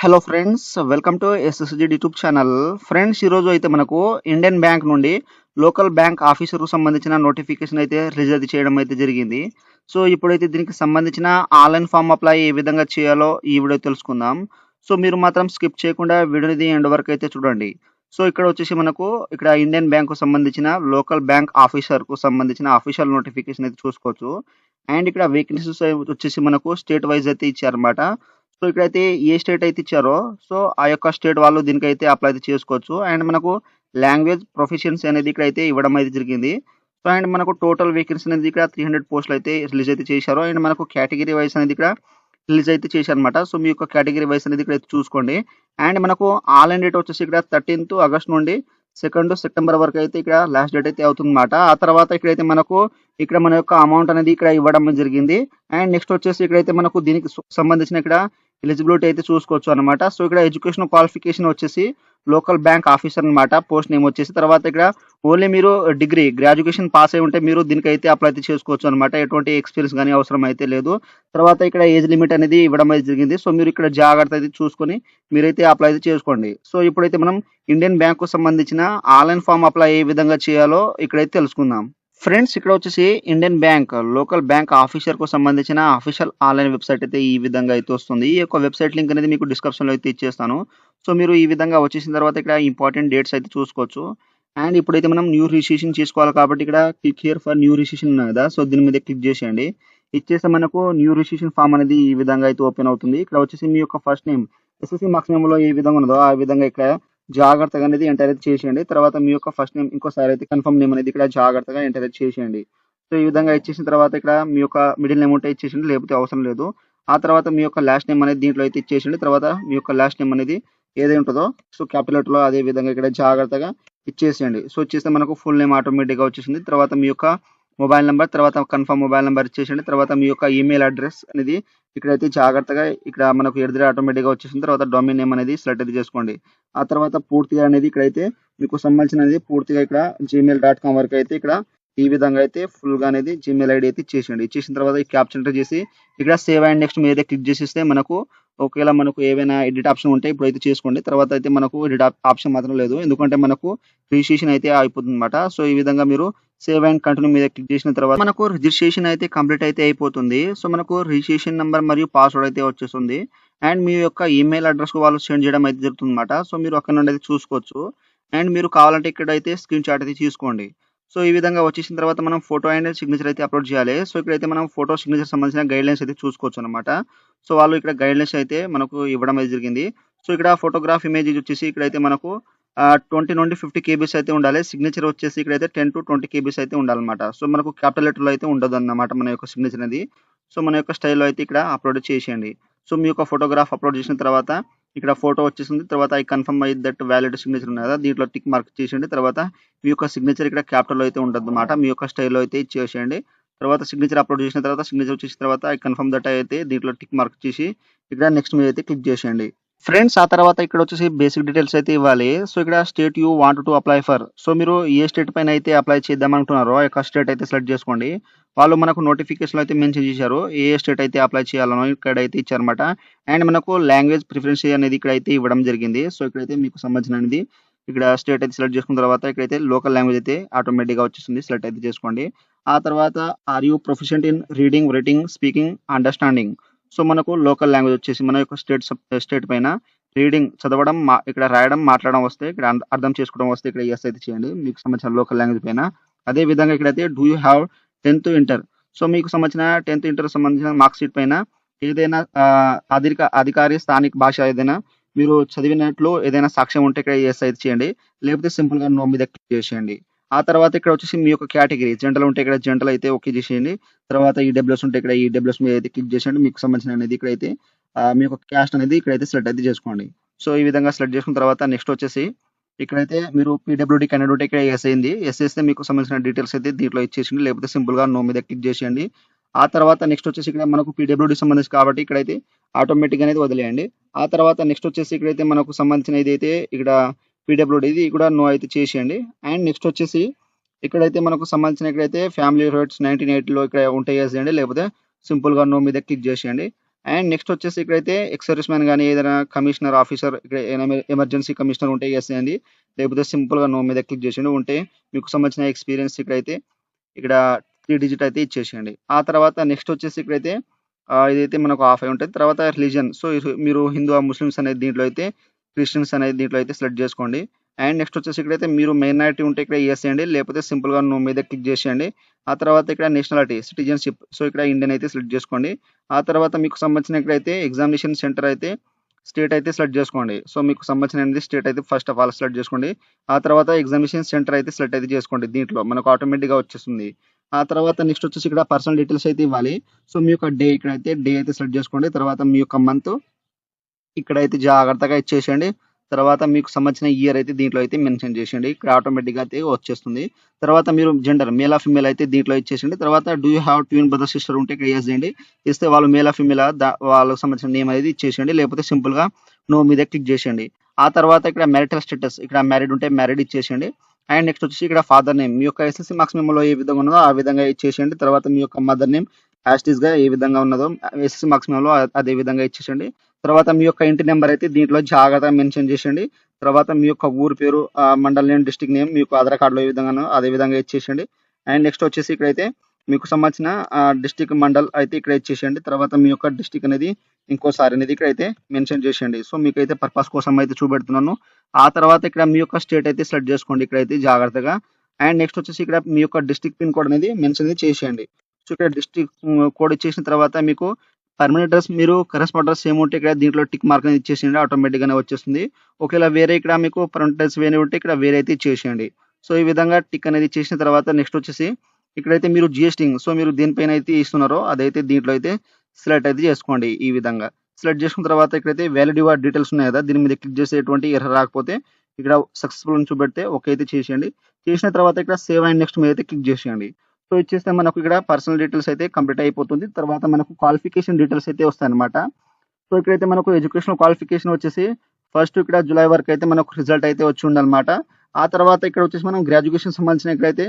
Hello friends, welcome to SSG YouTube channel. Friends, ఈరోజు అయితే మనకు ఇండియన్ బ్యాంక్ నుండి లోకల్ బ్యాంక్ ఆఫీసర్కు సంబంధించిన నోటిఫికేషన్ అయితే రిలీజ్ అయితే చేయడం అయితే జరిగింది. సో ఇప్పుడైతే దీనికి సంబంధించిన ఆన్లైన్ ఫామ్ అప్లై ఏ విధంగా చేయాలో ఈ వీడియో తెలుసుకుందాం. సో మీరు మాత్రం స్కిప్ చేయకుండా వీడియోని ఎండ్ వరకు అయితే చూడండి. సో ఇక్కడ వచ్చేసి మనకు ఇక్కడ ఇండియన్ బ్యాంకు సంబంధించిన లోకల్ బ్యాంక్ ఆఫీసర్కు సంబంధించిన అఫీషియల్ నోటిఫికేషన్ అయితే చూసుకోవచ్చు. అండ్ ఇక్కడ వేకెన్సీస్ వచ్చేసి మనకు స్టేట్ వైజ్ అయితే ఇచ్చారన్నమాట. సో ఇక్కడైతే ఏ స్టేట్ అయితే ఇచ్చారో సో ఆ యొక్క స్టేట్ వాళ్ళు దీనికైతే అప్లై అయితే చేసుకోవచ్చు. అండ్ మనకు లాంగ్వేజ్ ప్రొఫిషియన్సీ అనేది ఇక్కడైతే ఇవ్వడం అయితే జరిగింది. సో అండ్ మనకు టోటల్ వేకెన్సీ అనేది ఇక్కడ 300 పోస్టులు అయితే రిలీజ్ అయితే చేశారు. అండ్ మనకు కేటగిరీ వైస్ అనేది ఇక్కడ రిలీజ్ అయితే చేశారనమాట. సో మీ యొక్క కేటగిరీ వైస్ అనేది ఇక్కడ చూసుకోండి. అండ్ మనకు ఆన్లైన్ డేట్ వచ్చేసి ఇక్కడ 13th ఆగస్ట్ నుండి 2nd సెప్టెంబర్ వరకు అయితే ఇక్కడ లాస్ట్ డేట్ అయితే అవుతుందన్నమాట. ఆ తర్వాత ఇక్కడైతే మనకు ఇక్కడ మన యొక్క అమౌంట్ అనేది ఇక్కడ ఇవ్వడం జరిగింది. అండ్ నెక్స్ట్ వచ్చేసి ఇక్కడైతే మనకు దీనికి సంబంధించిన ఇక్కడ ఎలిజిబిలిటీ అయితే చూసుకోవచ్చు అనమాట. సో ఇక్కడ ఎడ్యుకేషన్ క్వాలిఫికేషన్ వచ్చేసి లోకల్ బ్యాంక్ ఆఫీసర్ అనమాట. పోస్ట్ నేమ్ వచ్చేసి తర్వాత ఇక్కడ ఓన్లీ మీరు డిగ్రీ గ్రాడ్యుయేషన్ పాస్ అయి ఉంటే మీరు దీనికైతే అప్లై అయితే చేసుకోవచ్చు అనమాట. ఎటువంటి ఎక్స్పీరియన్స్ కానీ అవసరం అయితే లేదు. తర్వాత ఇక్కడ ఏజ్ లిమిట్ అనేది ఇవ్వడం అయితే జరిగింది. సో మీరు ఇక్కడ జాగ్రత్త అయితే చూసుకొని మీరైతే అప్లై అయితే చేసుకోండి. సో ఇప్పుడైతే మనం ఇండియన్ బ్యాంకు సంబంధించిన ఆన్లైన్ ఫామ్ అప్లై ఏ విధంగా చేయాలో ఇక్కడైతే తెలుసుకుందాం. ఫ్రెండ్స్, ఇక్కడ వచ్చేసి ఇండియన్ బ్యాంక్ లోకల్ బ్యాంక్ ఆఫీసర్కు సంబంధించిన అఫీషియల్ ఆన్లైన్ వెబ్సైట్ అయితే ఈ విధంగా అయితే వస్తుంది. ఈ యొక్క వెబ్సైట్ లింక్ అనేది మీకు డిస్క్రిప్షన్లో అయితే ఇచ్చేస్తాను. సో మీరు ఈ విధంగా వచ్చేసిన తర్వాత ఇక్కడ ఇంపార్టెంట్ డేట్స్ అయితే చూసుకోవచ్చు. అండ్ ఇప్పుడైతే మనం న్యూ రిజిస్ట్రేషన్ చేసుకోవాలి కాబట్టి ఇక్కడ click here for new registration ఉంది కదా. సో దీని మీద క్లిక్ చేసేయండి. ఇచ్చేస్తే మనకు న్యూ రిజిస్ట్రేషన్ ఫామ్ అనేది ఈ విధంగా అయితే ఓపెన్ అవుతుంది. ఇక్కడ వచ్చేసి మీ యొక్క ఫస్ట్ నేమ్ ఎస్ఎస్సి మార్క్స్ నేమ్లో ఏ విధంగా ఉన్నదో ఆ విధంగా ఇక్కడ జాగ్రత్తగా అనేది ఎంటర్ అయితే చేసేయండి. తర్వాత మీ యొక్క ఫస్ట్ నేమ్ ఇంకోసారి అయితే కన్ఫర్మ్ నేమ్ అనేది ఇక్కడ జాగ్రత్తగా ఎంటర్ అయితే చేసేయండి. సో ఈ విధంగా ఇచ్చేసిన తర్వాత ఇక్కడ మీ యొక్క మిడిల్ నేమ్ ఉంటే ఇచ్చేసిండి, లేకపోతే అవసరం లేదు. ఆ తర్వాత మీ యొక్క లాస్ట్ నేమ్ అనేది దీంట్లో అయితే ఇచ్చేసిండి. తర్వాత మీ యొక్క లాస్ట్ నేమ్ అనేది ఏదై ఉంటుందో సో క్యాపిటల్ లెటర్లో అదే విధంగా ఇక్కడ జాగ్రత్తగా ఇచ్చేసేయండి. సో ఇచ్చేస్తే మనకు ఫుల్ నేమ్ ఆటోమేటిక్గా వచ్చేసింది. తర్వాత మీ యొక్క మొబైల్ నెంబర్, తర్వాత కన్ఫర్మ్ మొబైల్ నెంబర్ ఇచ్చేసండి. తర్వాత మీ యొక్క ఈమెయిల్ అడ్రస్ అనేది ఇక్కడైతే జాగ్రత్తగా ఇక్కడ మనకు ఎదురు ఆటోమేటిక్గా వచ్చేసిన తర్వాత డొమైన్ నేమ్ అనేది సెలెక్ట్ అయితే చేసుకోండి. ఆ తర్వాత పూర్తిగా అనేది ఇక్కడైతే మీకు సంబంధించినది పూర్తిగా ఇక్కడ gmail.com వరకు అయితే ఇక్కడ ఈ విధంగా అయితే ఫుల్గా అనేది జీమెయిల్ ఐడి అయితే ఇచ్చేసేయండి. ఇచ్చేసిన తర్వాత ఈ క్యాప్చర్ ఎంటర్ చేసి ఇక్కడ సేవ్ అండ్ నెక్స్ట్ మీద క్లిక్ చేసేస్తే మనకు ఒకవేళ మనకు ఏవైనా ఎడిట్ ఆప్షన్ ఉంటే ఇప్పుడు అయితే చేసుకోండి. తర్వాత అయితే మనకు ఎడిట్ ఆప్షన్ మాత్రం లేదు, ఎందుకంటే మనకు రిజిస్ట్రేషన్ అయితే అయిపోతుంది అనమాట. సో ఈ విధంగా మీరు సేవ్ అండ్ కంటిన్యూ మీద క్లిక్ చేసిన తర్వాత మనకు రిజిస్ట్రేషన్ అయితే కంప్లీట్ అయితే అయిపోతుంది. సో మనకు రిజిస్ట్రేషన్ నెంబర్ మరియు పాస్వర్డ్ అయితే వచ్చేస్తుంది. అండ్ మీ యొక్క ఈమెయిల్ అడ్రస్కు వాళ్ళు సెండ్ చేయడం అయితే జరుగుతుంది అనమాట. సో మీరు అక్కడ నుండి అయితే చూసుకోవచ్చు. అండ్ మీరు కావాలంటే ఇక్కడైతే స్క్రీన్ షాట్ అయితే తీసుకోండి. సో ఈ విధంగా వచ్చేసిన తర్వాత మనం ఫోటో అండ్ సిగ్నేచర్ అయితే అప్లోడ్ చేయాలి. సో ఇక్కడైతే మనం ఫోటో సిగ్నేచర్ సంబంధించిన గైడ్లైన్స్ అయితే చూసుకోవచ్చు అనమాట. సో వాళ్ళు ఇక్కడ గైడ్లైన్స్ అయితే మనకు ఇవ్వడం అయితే జరిగింది. సో ఇక్కడ ఫోటోగ్రాఫ్ ఇమేజ్ వచ్చేసి ఇక్కడైతే మనకు 20 నుండి 50 కేబీస్ అయితే ఉండాలి. సిగ్నేచర్ వచ్చేసి ఇక్కడైతే 10 to 20 కేబీస్ అయితే ఉండాలన్నమాట. సో మనకు క్యాపిటల్ లెటర్లో అయితే ఉండదు అన్నమాట మన యొక్క సిగ్నేచర్ అనేది. సో మన యొక్క స్టైల్లో అయితే ఇక్కడ అప్లోడ్ చేసేయండి. సో మీ యొక్క ఫోటోగ్రాఫ్ అప్లోడ్ చేసిన తర్వాత ఇక్కడ ఫోటో వచ్చేసింది. తర్వాత ఐ కన్ఫర్మ్ అయ్యి దట్ వ్యాలిడ్ సిగ్నేచర్ ఉంది కదా, దీంట్లో టిక్ మార్క్ చేసేయండి. తర్వాత మీ యొక్క సిగ్నేచర్ ఇక్కడ క్యాపిటల్లో అయితే ఉంటుంది అన్నమాట. మీ యొక్క స్టైల్లో అయితే ఇచ్చేసేయండి. తర్వాత సిగ్నేచర్ అప్లోడ్ చేసిన తర్వాత సిగ్నేచర్ వచ్చేసిన తర్వాత ఐ కన్ఫర్మ్ దట్ అయితే దీంట్లో టిక్ మార్క్ చేసి ఇక్కడ నెక్స్ట్ మీద అయితే క్లిక్ చేసేయండి. ఫ్రెండ్స్, ఆ తర్వాత ఇక్కడ వచ్చేసి బేసిక్ డీటెయిల్స్ అయితే ఇవ్వాలి. సో ఇక్కడ state you want to apply for. So మీరు ఏ స్టేట్ పైన అయితే అప్లై చేద్దాం అనుకున్నారో ఆ యొక్క స్టేట్ అయితే సెలెక్ట్ చేసుకోండి. వాళ్ళు మనకు నోటిఫికేషన్ అయితే మెన్షన్ చేశారు ఏ స్టేట్ అయితే అప్లై చేయాలనో ఇక్కడైతే ఇచ్చారన్నమాట. అండ్ మనకు లాంగ్వేజ్ ప్రిఫరెన్స్ అనేది ఇక్కడైతే ఇవ్వడం జరిగింది. సో ఇక్కడైతే మీకు సంబంధించినది ఇక్కడ స్టేట్ అయితే సెలెక్ట్ చేసుకున్న తర్వాత ఇక్కడైతే లోకల్ లాంగ్వేజ్ అయితే ఆటోమేటిక్గా వచ్చేస్తుంది, సెలెక్ట్ అయితే చేసుకోండి. ఆ తర్వాత are you proficient in reading, writing, speaking, understanding. So మనకు లోకల్ లాంగ్వేజ్ వచ్చేసి మన యొక్క స్టేట్ పైన రీడింగ్ చదవడం, ఇక్కడ రాయడం, మాట్లాడడం వస్తే ఇక్కడ అర్థం చేసుకోవడం వస్తే ఇక్కడ ఎస్ అయితే చేయండి మీకు సంబంధించిన లోకల్ లాంగ్వేజ్ పైన. అదే విధంగా ఇక్కడైతే do you have 10th inter. So మీకు సంబంధించిన 10th ఇంటర్ సంబంధించిన మార్క్ షీట్ పైన ఏదైనా అధికారి స్థానిక భాష ఏదైనా మీరు చదివినట్లు ఏదైనా సాక్ష్యం ఉంటే ఇక్కడ ఎస్ అయితే చేయండి, లేకపోతే సింపుల్గా నో మీద క్లిక్ చేసేయండి. ఆ తర్వాత ఇక్కడ వచ్చేసి మీ యొక్క కేటగిరీ జనరల్ ఉంటే ఇక్కడ జనరల్ అయితే ఓకే చేసేయండి. తర్వాత ఈడబ్ల్యూఎస్ ఉంటే ఇక్కడ ఈడబ్ల్యూఎస్ మీద అయితే క్లిక్ చేసేయండి. మీకు సంబంధించిన అనేది ఇక్కడైతే మీ యొక్క క్యాస్ట్ అనేది ఇక్కడైతే సెలెక్ట్ అయితే చేసుకోండి. సో ఈ విధంగా సెలెక్ట్ చేసుకున్న తర్వాత నెక్స్ట్ వచ్చేసి ఇక్కడైతే మీరు పీడబ్ల్యూడీ క్యాండిడేట్ ఉంటే ఇక్కడ ఎస్ అయింది. ఎస్ చేస్తే మీకు సంబంధించిన డీటెయిల్స్ అయితే దీంట్లో ఇచ్చేసింది, లేకపోతే సింపుల్గా నో మీద క్లిక్ చేసేయండి. ఆ తర్వాత నెక్స్ట్ వచ్చేసి ఇక్కడ మనకు పీడబ్ల్యూడీ సంబంధించి కాబట్టి ఇక్కడైతే ఆటోమేటిక్గా అనేది వదిలేయండి. ఆ తర్వాత నెక్స్ట్ వచ్చేసి ఇక్కడైతే మనకు సంబంధించిన ఇదైతే ఇక్కడ పీడబ్ల్యూడీ ఇది కూడా నో అయితే చేసేయండి. అండ్ నెక్స్ట్ వచ్చేసి ఇక్కడైతే మనకు సంబంధించిన ఇక్కడైతే ఫ్యామిలీ రైట్స్ 1980లో ఇక్కడ ఉంటాయి చేసేయండి, లేకపోతే సింపుల్గా నో మీద క్లిక్ చేసేయండి. అండ్ నెక్స్ట్ వచ్చేసి ఇక్కడైతే ఎక్స్ సర్వీస్ మ్యాన్ కానీ ఏదైనా కమిషనర్ ఆఫీసర్ ఇక్కడ ఎమర్జెన్సీ కమిషనర్ ఉంటే ఎస్ చేయండి. లేకపోతే సింపుల్గా నో మీద క్లిక్ చేసేయండి. ఉంటే మీకు సంబంధించిన ఎక్స్పీరియన్స్ ఇక్కడైతే ఇక్కడ 3 డిజిట్ అయితే ఇచ్చేసేయండి. ఆ తర్వాత నెక్స్ట్ వచ్చేసి ఇక్కడైతే ఇదైతే మనకు ఆఫ్ అయి ఉంటుంది. తర్వాత రిలీజియన్ సో మీరు హిందూ ముస్లిమ్స్ అనేది దీంట్లో అయితే క్రిస్టియన్స్ అనేది దీంట్లో అయితే సెలెక్ట్ చేసుకోండి. అండ్ నెక్స్ట్ వచ్చేసి ఇక్కడైతే మీరు మైనారిటీ ఉంటే ఇక్కడ ఎస్ చేయండి. లేకపోతే సింపుల్గా నో మీద క్లిక్ చేసేయండి. ఆ తర్వాత ఇక్కడ నేషనాలిటీ సిటిజన్షిప్ సో ఇక్కడ ఇండియన్ అయితే సెలెక్ట్ చేసుకోండి. ఆ తర్వాత మీకు సంబంధించిన ఇక్కడైతే ఎగ్జామినేషన్ సెంటర్ అయితే స్టేట్ అయితే సెలెక్ట్ చేసుకోండి. సో మీకు సంబంధించిన స్టేట్ అయితే ఫస్ట్ ఆఫ్ ఆల్ సెలెక్ట్ చేసుకోండి. ఆ తర్వాత ఎగ్జామినేషన్ సెంటర్ అయితే సెలెక్ట్ అయితే చేసుకోండి. దీంట్లో మనకు ఆటోమేటిక్గా వచ్చేస్తుంది. ఆ తర్వాత నెక్స్ట్ వచ్చేసి ఇక్కడ పర్సనల్ డీటెయిల్స్ అయితే ఇవ్వాలి. సో మీ యొక్క డే ఇక్కడైతే డే అయితే సెలెక్ట్ చేసుకోండి. తర్వాత మీ యొక్క మంత్ ఇక్కడైతే జాగ్రత్తగా ఇచ్చేసేయండి. తర్వాత మీకు సంబంధించిన ఇయర్ అయితే దీంట్లో అయితే మెన్షన్ చేసేయండి. ఇక్కడ ఆటోమేటిక్‌గా అయితే వచ్చేస్తుంది. తర్వాత మీరు జెండర్ మేలా, ఫీమేల్ అయితే దీంట్లో ఇచ్చేసేయండి. తర్వాత do you have twin brother, sister ఉంటే ఇక్కడ యెస్ చేయండి. ఇస్తే వాళ్ళు మేలా, ఫీమేలా వాళ్ళకి సంబంధించిన నేమ్ అనేది ఇచ్చేసేయండి. లేకపోతే సింపుల్‌గా నో మీద క్లిక్ చేసేయండి. ఆ తర్వాత ఇక్కడ మ్యారిటల్ స్టేటస్ ఇక్కడ మ్యారీడ్ ఉంటే మ్యారీడ్ ఇచ్చేసేయండి. అండ్ నెక్స్ట్ వచ్చేసి ఇక్కడ ఫాదర్ నేమ్ మీ యొక్క ఎస్ఎస్‌సీ మార్క్స్ మెమోలో ఏ విధంగా ఉన్నదో ఆ విధంగా ఇచ్చేసేయండి. తర్వాత మీ యొక్క మదర్ నేమ్ యాజ్ ఇట్ ఈస్‌గా ఏ విధంగా ఉన్నదో ఎస్ఎస్‌సీ మార్క్స్ మెమోలో అదే విధంగా ఇచ్చేసేయండి. తర్వాత మీ యొక్క ఇంటి నెంబర్ అయితే దీంట్లో జాగ్రత్తగా మెన్షన్ చేసేయండి. తర్వాత మీ యొక్క ఊరు పేరు, మండల్ నేమ్, డిస్ట్రిక్ట్ నేమ్ మీ యొక్క ఆధార్ కార్డ్‌లో ఏ విధంగానో అదే విధంగా ఇచ్చేసేయండి. అండ్ నెక్స్ట్ వచ్చేసి ఇక్కడైతే మీకు సంబంధించిన డిస్ట్రిక్ట్, మండల్ అయితే ఇక్కడ ఇచ్చేసేయండి. తర్వాత మీ యొక్క డిస్ట్రిక్ట్ అనేది ఇంకోసారి అనేది ఇక్కడైతే మెన్షన్ చేసేయండి. సో మీకైతే పర్పస్ కోసం అయితే చూపెడుతున్నాను. ఆ తర్వాత ఇక్కడ మీ యొక్క స్టేట్ అయితే సెలెక్ట్ చేసుకోండి ఇక్కడైతే జాగ్రత్తగా. అండ్ నెక్స్ట్ వచ్చేసి ఇక్కడ మీ యొక్క డిస్ట్రిక్ట్ పిన్ కోడ్ అనేది మెన్షన్ అనేది చేసేయండి. సో ఇక్కడ డిస్ట్రిక్ట్ కోడ్ ఇచ్చేసిన తర్వాత మీకు పర్మనెంట్ అడ్రస్ మీరు కరెస్పాండ్ అడ్రస్ సేమ్ ఉంటే ఇక్కడ దీంట్లో టిక్ మార్క్ అనేది ఇచ్చేసేయండి. ఆటోమేటిక్‌గానే వచ్చేస్తుంది. ఒకవేళ వేరే ఇక్కడ మీకు పర్మనెంట్ అడ్రస్ వేరే ఉంటే ఇక్కడ వేరే అయితే ఇచ్చేసేయండి. సో ఈ విధంగా టిక్ అనేది ఇచ్చేసిన తర్వాత నెక్స్ట్ వచ్చేసి ఇక్కడైతే మీరు జిఎస్టింగ్ సో మీరు దేనిపైన అయితే ఇస్తున్నారో అదైతే దీంట్లో అయితే సెలెక్ట్ అయితే చేసుకోండి ఈ విధంగా. సెలెక్ట్ చేసుకున్న తర్వాత ఇక్కడైతే వ్యాలిడ్ యువర్ డీటెయిల్స్ ఉన్నాయి కదా! దీని మీద క్లిక్ చేసి ఎటువంటి ఎర్రర్ రాకపోతే ఇక్కడ సక్సెస్‌ఫుల్ అని చూపెడితే ఓకే అయితే చేసేయండి. చేసిన తర్వాత ఇక్కడ సేవ్ అండ్ నెక్స్ట్ మీద అయితే క్లిక్ చేసేయండి. సో ఇచ్చేస్తే మనకు ఇక్కడ పర్సనల్ డీటెయిల్స్ అయితే కంప్లీట్ అయిపోతుంది. తర్వాత మనకు క్వాలిఫికేషన్ డీటెయిల్స్ అయితే వస్తాయన్నమాట. సో ఇక్కడైతే మనకు ఎడ్యుకేషనల్ క్వాలిఫికేషన్ వచ్చేసి ఫస్ట్ ఇక్కడ జులై వరకు అయితే మనకు రిజల్ట్ అయితే వచ్చి ఉండాలన్నమాట. ఆ తర్వాత ఇక్కడ వచ్చేసి మనం గ్రాడ్యుయేషన్ సంబంధించిన ఇక్కడైతే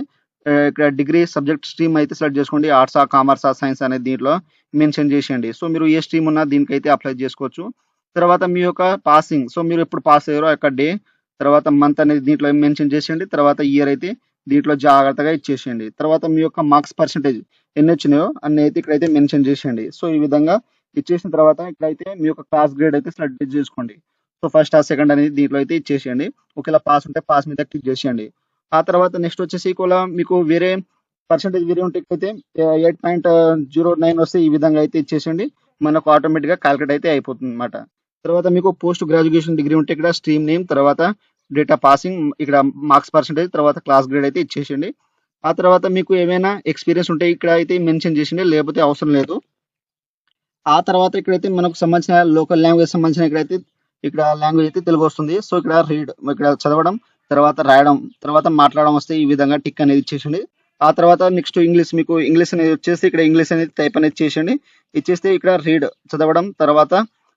ఇక్కడ డిగ్రీ సబ్జెక్ట్ స్ట్రీమ్ అయితే సెలెక్ట్ చేసుకోండి. ఆర్ట్సా, కామర్సా, సైన్స్ అనేది దీంట్లో మెన్షన్ చేసేయండి. సో మీరు ఏ స్ట్రీమ్ ఉన్నా దీనికైతే అప్లై చేసుకోవచ్చు. తర్వాత మీ యొక్క పాసింగ్ సో మీరు ఎప్పుడు పాస్ అయ్యారో ఆ యొక్క డే, తర్వాత మంత్ అనేది దీంట్లో మెన్షన్ చేసేయండి. తర్వాత ఇయర్ అయితే దీంట్లో జాగ్రత్తగా ఇచ్చేసేయండి. తర్వాత మీ యొక్క మార్క్స్ పర్సెంటేజ్ ఎన్ని వచ్చినాయో అన్ని అయితే ఇక్కడైతే మెన్షన్ చేసేయండి. సో ఈ విధంగా ఇచ్చేసిన తర్వాత ఇక్కడైతే మీ యొక్క క్లాస్ గ్రేడ్ అయితే సెలెక్ట్ చేసుకోండి. సో ఫస్ట్ సెకండ్ అనేది దీంట్లో అయితే ఇచ్చేసేయండి. ఒకవేళ పాస్ ఉంటే పాస్ మీద క్లిక్ చేసేయండి. ఆ తర్వాత నెక్స్ట్ వచ్చేసి ఒకవేళ మీకు వేరే పర్సెంటేజ్ వేరే ఉంటే ఇక్కడైతే 8.09 వస్తే ఈ విధంగా అయితే ఇచ్చేసేయండి. మనకు ఆటోమేటిక్‌గా కాలిక్యులేట్ అయితే అయిపోతుందన్నమాట. తర్వాత మీకు పోస్ట్ గ్రాడ్యుయేషన్ డిగ్రీ ఉంటే ఇక్కడ స్ట్రీమ్ నేమ్, తర్వాత డేట్ ఆఫ్ పాసింగ్, ఇక్కడ మార్క్స్ పర్సెంటేజ్, తర్వాత క్లాస్ గ్రేడ్ అయితే ఇచ్చేసేయండి. ఆ తర్వాత మీకు ఏమైనా ఎక్స్‌పీరియన్స్ ఉంటే ఇక్కడ అయితే మెన్షన్ చేసేయండి. లేకపోతే అవసరం లేదు. ఆ తర్వాత ఇక్కడైతే మనకు సంబంధించిన లోకల్ లాంగ్వేజ్ సంబంధించిన ఇక్కడైతే ఇక్కడ లాంగ్వేజ్ అయితే తెలుగు వస్తుంది. సో ఇక్కడ రీడ్ ఇక్కడ చదవడం, తర్వాత రాయడం, తర్వాత మాట్లాడడం వస్తే ఈ విధంగా టిక్ అనేది ఇచ్చేసేయండి. ఆ తర్వాత నెక్స్ట్ ఇంగ్లీష్ మీకు ఇంగ్లీష్ అనేది వచ్చేసి ఇక్కడ ఇంగ్లీష్ అనేది టైప్ అనేది చేసేయండి. ఇచ్చేస్తే ఇక్కడ రీడ్ చదవడం, తర్వాత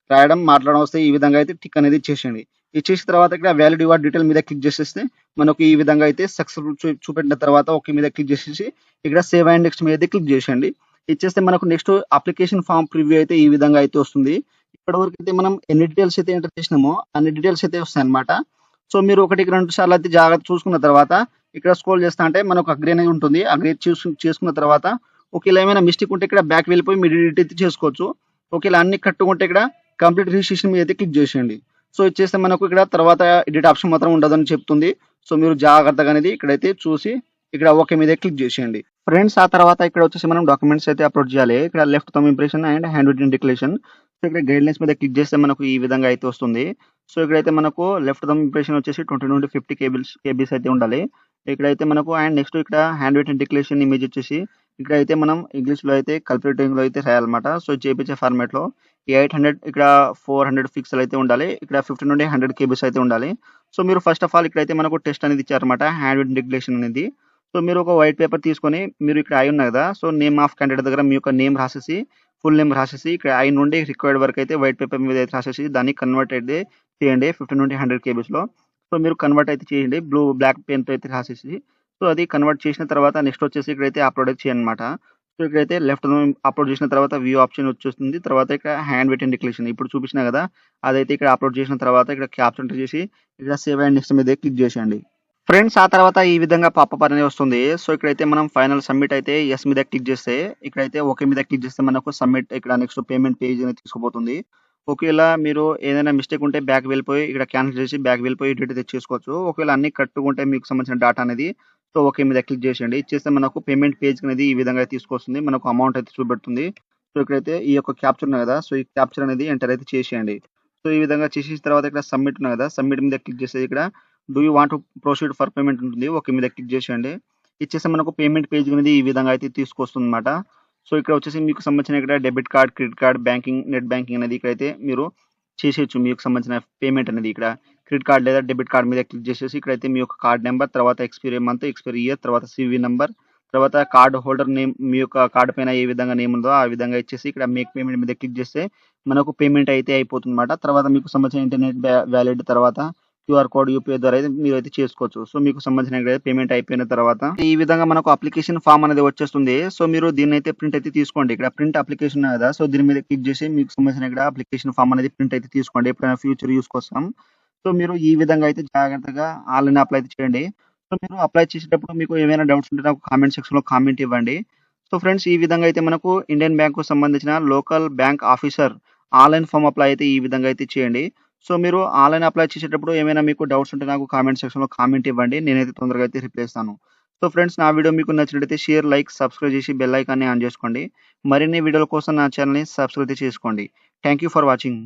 రాయడం, మాట్లాడడం వస్తే ఈ విధంగా అయితే టిక్ అనేది ఇచ్చేసేయండి. ఇచ్చేసిన తర్వాత ఇక్కడ వ్యాలిడ్ యువర్ డీటెయిల్ మీద క్లిక్ చేసేస్తే మనకు ఈ విధంగా అయితే సక్సెస్ఫుల్ చూపెట్టిన తర్వాత ఓకే మీద క్లిక్ చేసేసి ఇక్కడ సేవ్ అండ్ నెక్స్ట్ మీద అయితే క్లిక్ చేసేయండి. ఇచ్చేస్తే మనకు నెక్స్ట్ అప్లికేషన్ ఫామ్ ప్రివ్యూ అయితే ఈ విధంగా అయితే వస్తుంది. ఇప్పటివరకు అయితే మనం ఎన్ని డీటెయిల్స్ అయితే ఎంటర్ చేసినామో అన్ని డీటెయిల్స్ అయితే వస్తాయన్నమాట. సో మీరు ఒకటికి 2 సార్లు అయితే జాగ్రత్త చూసుకున్న తర్వాత ఇక్కడ స్క్రోల్ చేస్తా అంటే మనకు అగ్రీ అనేది ఉంటుంది. అగ్రీ చేసుకున్న తర్వాత ఒకవేళ ఏమైనా మిస్టేక్ ఉంటే ఇక్కడ బ్యాక్ వెళ్ళిపోయి మీరు ఎడిట్ అయితే చేసుకోవచ్చు. ఒకవేళ అన్ని కట్టుకుంటే ఇక్కడ కంప్లీట్ రిజిస్ట్రేషన్ మీద అయితే క్లిక్ చేసేయండి. సో ఇచ్చేస్తే మనకు ఇక్కడ తర్వాత ఎడిట్ ఆప్షన్ మాత్రం ఉండదని చెప్తుంది. సో మీరు జాగ్రత్తగా అనేది ఇక్కడైతే చూసి ఇక్కడ ఓకే మీద క్లిక్ చేసేయండి. ఫ్రెండ్స్ ఆ తర్వాత ఇక్కడ వచ్చేసి మనం డాక్యుమెంట్స్ అయితే అప్లోడ్ చేయాలి. ఇక్కడ left thumb impression and hand written declaration. So ఇక్కడ గైడ్లైన్స్ మీద క్లిక్ చేస్తే మనకు ఈ విధంగా అయితే వస్తుంది. సో ఇక్కడైతే మనకు లెఫ్ట్ థంబ్ ఇంప్రెషన్ వచ్చేసి 20 నుండి 50 కేబీస్ అయితే ఉండాలి. ఇక్కడైతే మనకు అండ్ నెక్స్ట్ ఇక్కడ హ్యాండ్ రిటెన్ డిక్లరేషన్ ఇమేజ్ వచ్చేసి ఇక్కడైతే మనం ఇంగ్లీష్లో అయితే కల్పరేట్ లో అయితే రాయాలన్నమాట. సో చేపించే ఫార్మాట్ లో 800 ఇక్కడ 400 పిక్సెల్ అయితే ఉండాలి. ఇక్కడ 50 నుండి 100 కేబీస్ అయితే ఉండాలి. సో మీరు ఫస్ట్ ఆఫ్ ఆల్ ఇక్కడైతే మనకు టెస్ట్ అనేది ఇచ్చారన్నమాట హ్యాండ్ రిటెన్ డిక్లరేషన్ అనేది. సో మీరు ఒక వైట్ పేపర్ తీసుకొని మీరు ఇక్కడ ఐ ఉన్నాయి కదా సో నేమ్ ఆఫ్ క్యాండిడేట్ దగ్గర మీ యొక్క నేమ్ రాసేసి ఫుల్ నేమ్ రాసేసి ఇక్కడ ఐ నుండి రిక్వైర్డ్ వరకు అయితే వైట్ పేపర్ మీద అయితే రాసేసి దాన్ని కన్వర్ట్ అయితే చేయండి 50 నుండి 100 కేబీస్లో. సో మీరు కన్వర్ట్ అయితే చేయండి బ్లాక్ పెన్తో అయితే రాసేసి. సో అది కన్వర్ట్ చేసిన తర్వాత నెక్స్ట్ వచ్చేసి ఇక్కడైతే అప్లోడ్ అయితే చేయండి అనమాట. సో ఇక్కడైతే లెఫ్ట్ అప్లోడ్ చేసిన తర్వాత వ్యూ ఆప్షన్ వచ్చేస్తుంది. తర్వాత ఇక్కడ హ్యాండ్ రిటెన్ డిక్లరేషన్ ఇప్పుడు చూపించినా కదా! అదైతే ఇక్కడ అప్లోడ్ చేసిన తర్వాత ఇక్కడ క్యాప్చా ఎంటర్ చేసి ఇక్కడ సేవ్ అండ్ నెక్స్ట్ మీద క్లిక్ చేసేయండి. ఫ్రెండ్స్ ఆ తర్వాత ఈ విధంగా పాపప్ అనేది వస్తుంది. సో ఇక్కడైతే మనం ఫైనల్ సబ్మిట్ అయితే యెస్ మీద క్లిక్ చేస్తే ఇక్కడైతే ఓకే మీద క్లిక్ చేస్తే మనకు సబ్మిట్ ఇక్కడ నెక్స్ట్ పేమెంట్ పేజ్ అనేది తీసుకుపోతుంది. ఒకవేళ మీరు ఏదైనా మిస్టేక్ ఉంటే బ్యాక్ వెళ్ళిపోయి ఇక్కడ క్యాన్సిల్ చేసి బ్యాక్ వెళ్ళిపోయి ఎడిట్ తెచ్చేసుకోవచ్చు. ఒకవేళ అన్ని కరెక్ట్‌గా ఉంటే మీకు సంబంధించిన డేటా అనేది సో ఓకే మీద క్లిక్ చేసేయండి. ఇచ్చేస్తే మనకు పేమెంట్ పేజ్ అనేది ఈ విధంగా తీసుకొస్తుంది. మనకు అమౌంట్ అయితే చూపెడుతుంది. సో ఇక్కడైతే ఈ యొక్క క్యాప్చర్ ఉంది కదా! సో ఈ క్యాప్చర్ అనేది ఎంటర్ అయితే చేసేయండి. సో ఈ విధంగా చేసేసిన తర్వాత ఇక్కడ సబ్మిట్ ఉంది కదా! సబ్మిట్ మీద క్లిక్ చేస్తే ఇక్కడ do you want to proceed for payment ఉంటుంది. ఓకే మీద క్లిక్ చేసేయండి. ఇచ్చేస్తే మనకు పేమెంట్ పేజ్ అనేది ఈ విధంగా అయితే తీసుకొస్తుందన్నమాట. సో ఇక్కడ వచ్చేసి మీకు సంబంధించిన ఇక్కడ debit card, credit card, banking, net banking అనేది ఇక్కడైతే మీరు చేసేయొచ్చు. మీకు సంబంధించిన పేమెంట్ అనేది ఇక్కడ క్రెడిట్ కార్డ్ లేదా డెబిట్ కార్డ్ మీద క్లిక్ చేసేసి ఇక్కడైతే మీ యొక్క కార్డ్ నెంబర్, తర్వాత ఎక్స్‌పైరీ మంత్, ఎక్స్‌పైరీ ఇయర్, తర్వాత సీవీ నంబర్, తర్వాత కార్డ్ హోల్డర్ నేమ్ మీ యొక్క కార్డ్ పైన ఏ విధంగా నేమ్ ఉందో ఆ విధంగా ఇచ్చేసి ఇక్కడ మేక్ పేమెంట్ మీద క్లిక్ చేస్తే మనకు పేమెంట్ అయితే అయిపోతుందన్నమాట. తర్వాత మీకు సంబంధించిన ఇంటర్నెట్ వ్యాలిడ్ తర్వాత క్యూఆర్ కోడ్ యూపీఐ ద్వారా అయితే మీరైతే చేసుకోవచ్చు. సో మీకు సంబంధించిన పేమెంట్ అయిపోయిన తర్వాత ఈ విధంగా మనకు అప్లికేషన్ ఫామ్ అనేది వచ్చేస్తుంది. సో మీరు దీన్నైతే ప్రింట్ అయితే తీసుకోండి. ఇక్కడ ప్రింట్ అప్లికేషన్ ఉంది కదా! సో దీని మీద క్లిక్ చేసి మీకు సంబంధించిన ఇక్కడ అప్లికేషన్ ఫామ్ అనేది ప్రింట్ అయితే తీసుకోండి. ఎప్పుడైనా ఫ్యూచర్ యూజ్ కోసం. సో మీరు ఈ విధంగా అయితే జాగ్రత్తగా ఆన్‌లైన్ అప్లై అయితే చేయండి. సో మీరు అప్లై చేసేటప్పుడు మీకు ఏమైనా డౌట్స్ ఉంటే నాకు కామెంట్ సెక్షన్‌లో కామెంట్ ఇవ్వండి. సో ఫ్రెండ్స్ ఈ విధంగా అయితే మనకు ఇండియన్ బ్యాంక్‌కు సంబంధించిన local bank officer online form apply అయితే ఈ విధంగా అయితే చేయండి. సో మీరు ఆన్‌లైన్ అప్లై చేసేటప్పుడు ఏమైనా మీకు డౌట్స్ ఉంటే నాకు కామెంట్ సెక్షన్‌లో కామెంట్ ఇవ్వండి. నేనైతే తొందరగా అయితే రిప్లై ఇస్తాను. సో ఫ్రెండ్స్ నా వీడియో మీకు నచ్చినట్లయితే షేర్, లైక్, సబ్స్క్రైబ్ చేసి బెల్ ఐకాన్‌ని ఆన్ చేసుకోండి. మరిన్ని వీడియోల కోసం నా ఛానెల్‌ని సబ్స్క్రైబ్ అయితే చేసుకోండి. Thank you for watching.